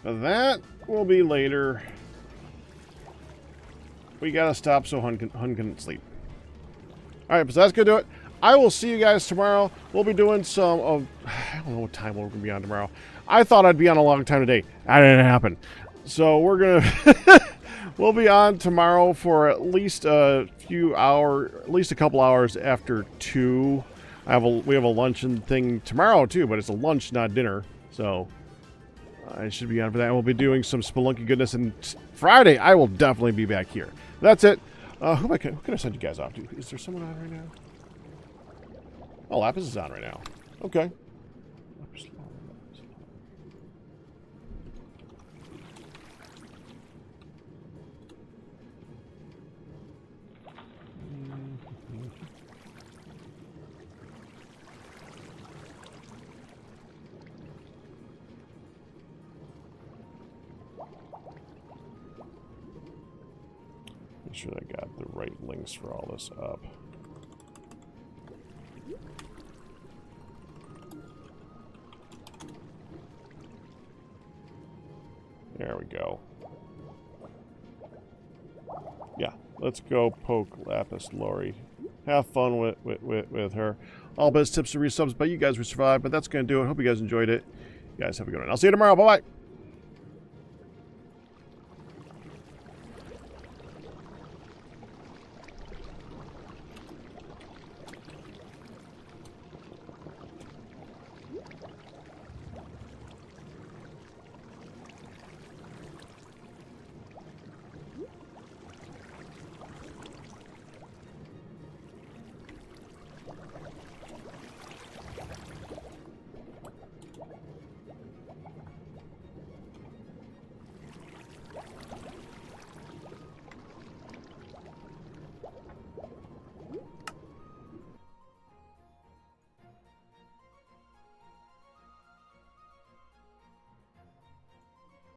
But that will be later. We gotta stop so Hun can sleep. Alright, so that's gonna do it. I will see you guys tomorrow. We'll be doing some of... I don't know what time we're gonna be on tomorrow. I thought I'd be on a long time today. That didn't happen. So we're gonna... We'll be on tomorrow for at least a few hours, at least a couple hours after 2. We have a luncheon thing tomorrow too, but it's a lunch, not dinner. So I should be on for that. We'll be doing some Spelunky goodness, and Friday I will definitely be back here. That's it. Who can I send you guys off to? Is there someone on right now? Oh, Lapis is on right now. Okay. sure I got the right links for all this up. There we go. Yeah, let's go poke Lapis Lori. Have fun with her. All best tips and resubs by you guys who survived, but that's going to do it. Hope you guys enjoyed it. You guys have a good one. I'll see you tomorrow. Bye-bye.